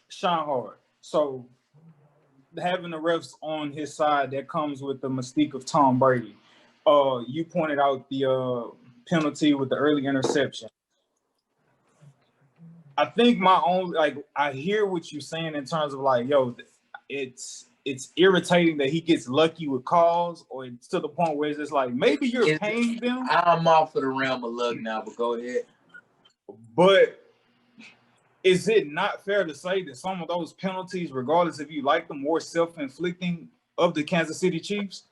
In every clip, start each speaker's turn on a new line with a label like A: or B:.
A: Sean Hard. So having the refs on his side, that comes with the mystique of Tom Brady. You pointed out the penalty with the early interception. I think my own, like, I hear what you're saying in terms of like, yo, it's irritating that he gets lucky with calls, or it's to the point where it's just like maybe you're paying them.
B: I'm off of the realm of luck now, but go ahead.
A: But is it not fair to say that some of those penalties, regardless if you like them, were self-inflicting of the Kansas City Chiefs?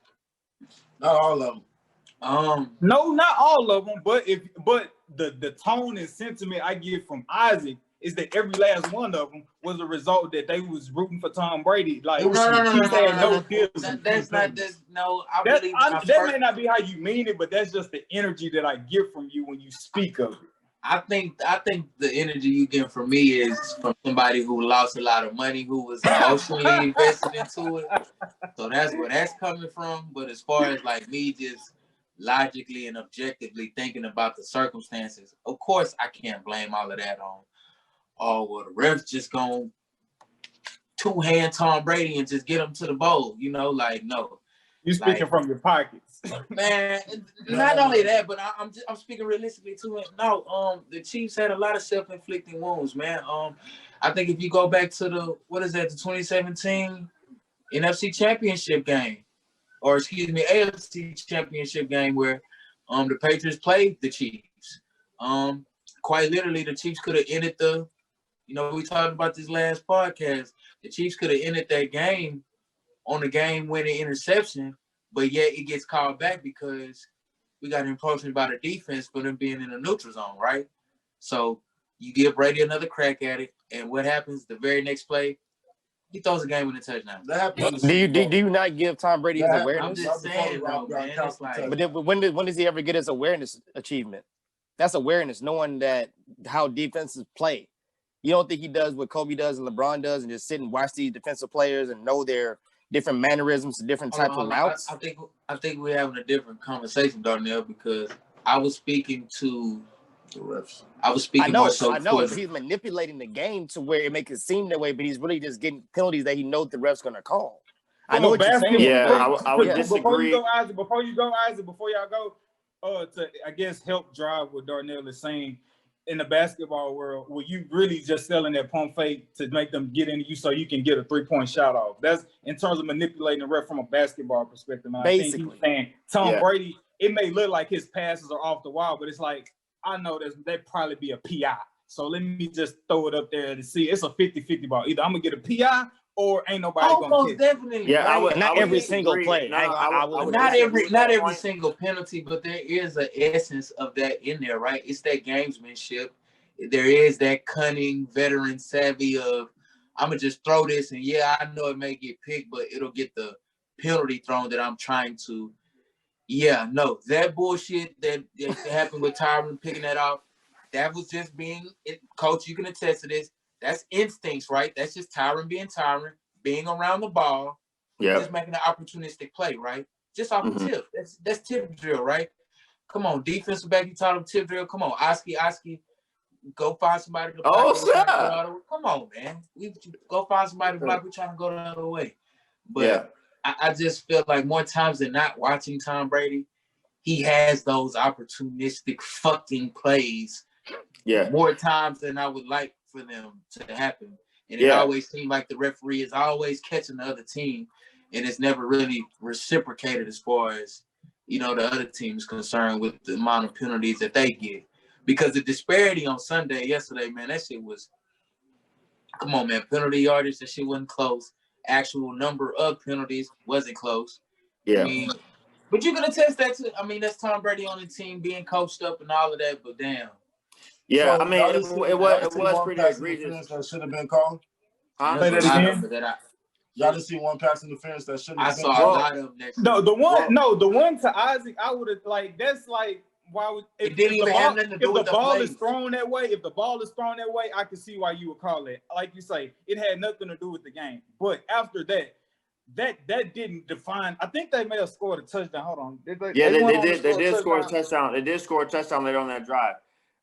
C: Not all of them.
A: No, not all of them. But the tone and sentiment I get from Isaac is that every last one of them was a result that they was rooting for Tom Brady. Like
B: no. That's not this. No,
A: that may not be how you mean it, but that's just the energy that I get from you when you speak of it.
B: I think the energy you get from me is from somebody who lost a lot of money, who was emotionally invested into it. So that's where that's coming from. But as far as like me just logically and objectively thinking about the circumstances, of course I can't blame all of that on, oh, well, the refs just gonna two-hand Tom Brady and just get him to the bowl. You know, like, no.
A: You speaking from your pockets.
B: Man, not only that, but I'm speaking realistically to it. No, the Chiefs had a lot of self-inflicting wounds, man. I think if you go back to the 2017 NFC Championship game, or excuse me, AFC Championship game where the Patriots played the Chiefs. Quite literally, the Chiefs could have ended we talked about this last podcast. The Chiefs could have ended that game on the game-winning interception, but yet it gets called back because we got impulsion by the defense for them being in the neutral zone, right? So you give Brady another crack at it, and what happens the very next play? He throws a game-winning touchdown.
D: Do you not give Tom Brady his awareness?
B: I'm just saying, though, man. It's like,
D: but when does he ever get his awareness achievement? That's awareness, knowing that how defenses play. You don't think he does what Kobe does and LeBron does, and just sit and watch these defensive players and know their different mannerisms, different types of routes?
B: I think we're having a different conversation, Darnell, because I was speaking to the refs. I know,
D: but he's manipulating the game to where it makes it seem that way, but he's really just getting penalties that he knows the ref's going to call. I know what you're saying.
A: Yeah, I would disagree. Before y'all go, to, I guess, help drive what Darnell is saying, in the basketball world, were you really just selling that pump fake to make them get into you so you can get a 3-point shot off? That's in terms of manipulating the ref from a basketball perspective. And
D: basically,
A: I think he's saying Tom Brady, it may look like his passes are off the wall, but it's like, I know that'd probably be a PI. So let me just throw it up there to see. It's a 50-50 ball. Either I'm going to get a PI or ain't nobody going to catch.
B: Definitely.
D: Yeah, right? Not every single play.
B: Not every single penalty, but there is an essence of that in there, right? It's that gamesmanship. There is that cunning, veteran savvy of, I'm going to just throw this, and yeah, I know it may get picked, but it'll get the penalty thrown that I'm trying to. Yeah, no, that bullshit that happened with Tyron picking that off, that was just Coach, you can attest to this. That's instincts, right? That's just Tyron, being around the ball, just making an opportunistic play, right? Just off the tip. That's tip drill, right? Come on, defensive back, you taught him tip drill. Come on, Oski, go find somebody to block. Come on, man. We go find somebody to block. We're trying to go the other way. But I just feel like more times than not, watching Tom Brady, he has those opportunistic fucking plays. Yeah. More times than I would like for them to happen. And it always seems like the referee is always catching the other team, and it's never really reciprocated as far as, the other team is concerned with the amount of penalties that they get. Because the disparity on yesterday, man, that shit was, come on, man, penalty yardage, that shit wasn't close. Actual number of penalties wasn't close. Yeah. I mean, but you can attest that to, that's Tom Brady on the team being coached up and all of that, but damn.
C: Yeah, so, it was pretty egregious. That should have been called.
A: Y'all
C: just see one pass interference that shouldn't have been
B: called. I saw a lot of them.
A: The one to Isaac, I would have that's like, why would
B: if the
A: ball is thrown that way? If the ball is thrown that way, I can see why you would call it. Like you say, it had nothing to do with the game. But after that didn't define. I think they may have scored a touchdown. Hold on.
E: They did score a touchdown. They did score a touchdown later on that drive.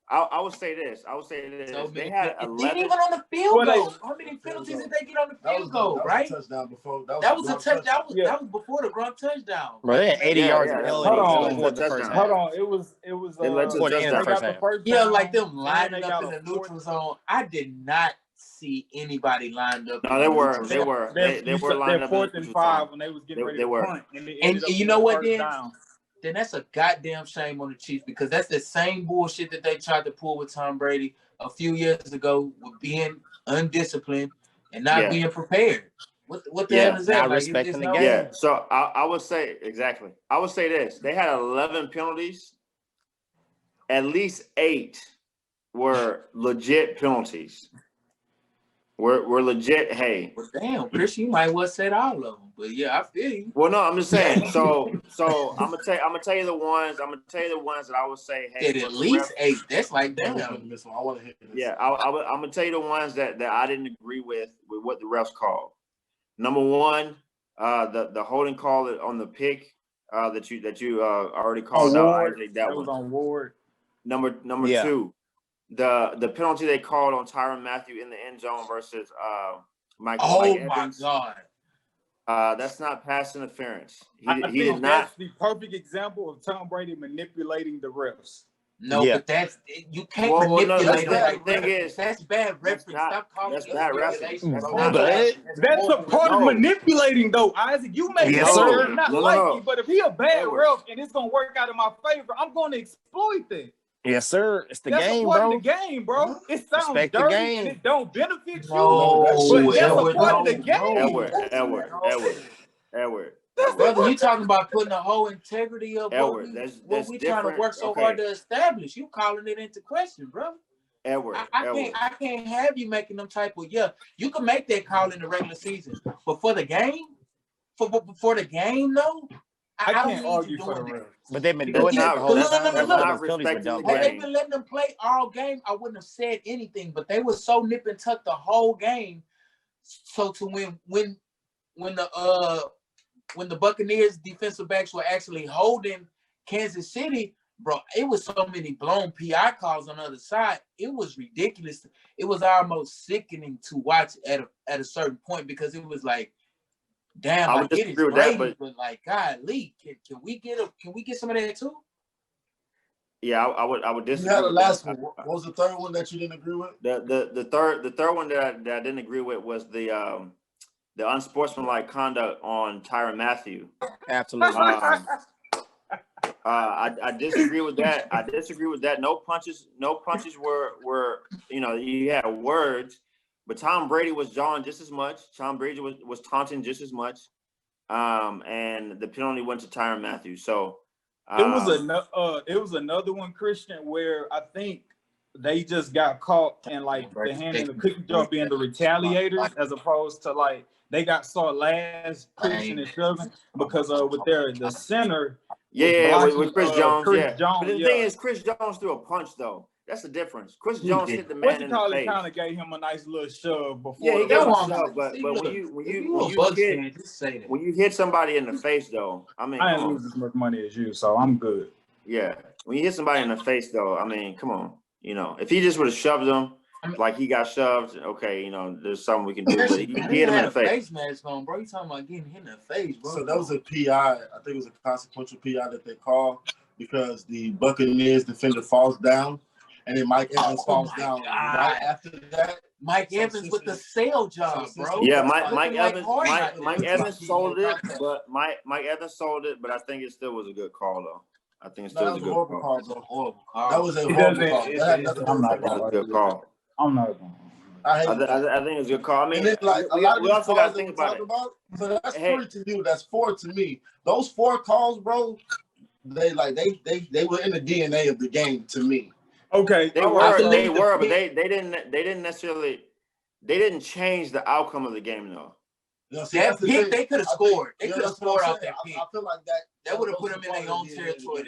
C: I would say this.
B: So
C: they had 11.
B: Even on the field goal. How many penalties did they get on the field goal? Right.
C: That was a touchdown before.
B: That was a touchdown. That was before the Gronk touchdown.
D: Bro, they had 80 yards of penalties before the first half.
A: Hold on. It was
C: They led to
D: before the end of the first half.
B: Yeah, like them lining up in the neutral zone. I did not see anybody lined up.
C: No, they were lined up.
A: 4th and 5 when they was getting ready to punt.
B: And you know what, then that's a goddamn shame on the Chiefs because that's the same bullshit that they tried to pull with Tom Brady a few years ago with being undisciplined and not being prepared. What the hell is that?
D: Not respecting the game.
C: Yeah, so I would say exactly. I would say this. They had 11 penalties. At least 8 were legit penalties. We're legit. Hey,
B: well, damn, Chris, you might well said all of them, but yeah, I feel you.
C: Well, no, I'm just saying. So I'm gonna tell you the ones. I'm gonna tell you the ones that I would say. Hey,
B: at least 8. That's like damn.
C: I want to hit this. Yeah, I'm gonna tell you the ones that I didn't agree with what the refs called. Number 1, the holding call on the pick that you already called out. That
A: was on Ward.
C: Number 2. The penalty they called on Tyrann Mathieu in the end zone versus Mike.
B: Oh
C: Mike
B: my
C: Evans.
B: God!
C: That's not pass interference.
A: I think that's the perfect example of Tom Brady manipulating the refs.
B: No, but that's you can't manipulate it.
C: The thing is,
B: that's bad reference. Stop calling
C: that's bad reference.
A: That's a part of manipulating, though, Isaac. You may not like me, but if he a bad ref and it's gonna work out in my favor, I'm gonna exploit that.
D: Yes, sir. It's the game,
A: bro.
D: That's
A: the game, bro. It sounds
D: Respect
A: dirty
D: the game.
A: and it don't benefit you.
B: But
A: that's a part of the game.
C: Edward.
B: Brother, you talking about putting the whole integrity of what we trying to work so hard to establish. You calling it into question, bro.
C: Edward.
B: I can't have you making them type of you can make that call in the regular season, but for the game, for the game, though.
A: I can't argue for the refs.
D: But they've been doing that the whole time.
B: Had they been letting them play all game, I wouldn't have said anything. But they were so nip and tuck the whole game. So to when the Buccaneers defensive backs were actually holding Kansas City, bro, it was so many blown PI calls on the other side. It was ridiculous. It was almost sickening to watch at a certain point because it was like, damn, I get it, Brady, but like, golly, can we get some of that too?
C: Yeah, I would disagree.
E: You had the last one. What was the third one that you didn't agree with?
C: The third one that I didn't agree with was the unsportsmanlike conduct on Tyrann Mathieu.
D: Absolutely.
C: I disagree with that. No punches were you had words. But Tom Brady was jawing just as much. Tom Brady was taunting just as much. And the penalty went to Tyrann Mathieu. So
A: it was another one, Christian, where I think they just got caught and like the hand in the cookie jar being the retaliators as opposed to like they got saw last pushing and shoving because with the center.
C: With Chris Jones. But the thing is, Chris Jones threw a punch though. That's the difference. Chris Jones hit the man in the face.
A: Kind of gave him a nice little shove before.
C: Yeah, he got one shove, but when you hit somebody in the face, though, I mean,
A: I didn't lose as much money as you, so I'm good.
C: Yeah, when you hit somebody in the face, though, I mean, come on, if he just would have shoved him like he got shoved, okay, there's something we can do. But he hit him in the face.
B: Mask on, bro. You talking about getting hit in the face, bro?
E: So that was a PI. I think it was a consequential PI that they called because the Buccaneers defender falls down. And then Mike Evans falls down right after that.
B: Mike Evans with the sale job, bro.
C: Yeah, Mike Evans sold it, but Mike Evans sold it, but I think it still was a good call though. I think it still was a good call.
E: That was a horrible call.
C: I'm not going to good call.
A: I'm not going.
C: I think it's a good call. I mean,
E: we also got to think about it. So that's 3 to you. That's 4 to me. Those 4 calls, bro. They were in the DNA of the game to me.
A: Okay,
C: they were, but they didn't necessarily. They didn't change the outcome of the game though.
B: That pick, they could have scored. They could have scored off that pick.
E: I feel like
B: that would have put them in their own territory.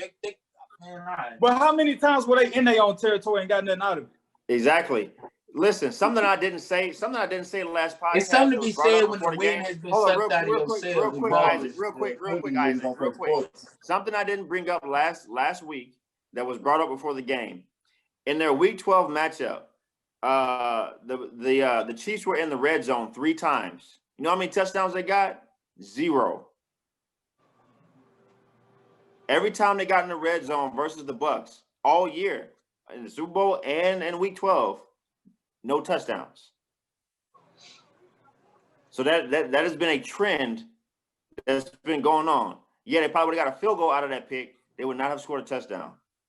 A: But how many times were they in their own territory and got nothing out of it?
C: Exactly. Listen, something I didn't say the last podcast.
B: It's something to be said when the win has been sucked out of yourself.
C: Real quick, Isaac. Something I didn't bring up last week that was brought up before the game. in their Week 12 matchup, the Chiefs were in the red zone 3 times. You know how many touchdowns they got? 0. Every time they got in the red zone versus the Bucs all year in the Super Bowl and in Week 12, no touchdowns. So that has been a trend that's been going on. Yeah, they probably would have got a field goal out of that pick. They would not have scored a touchdown.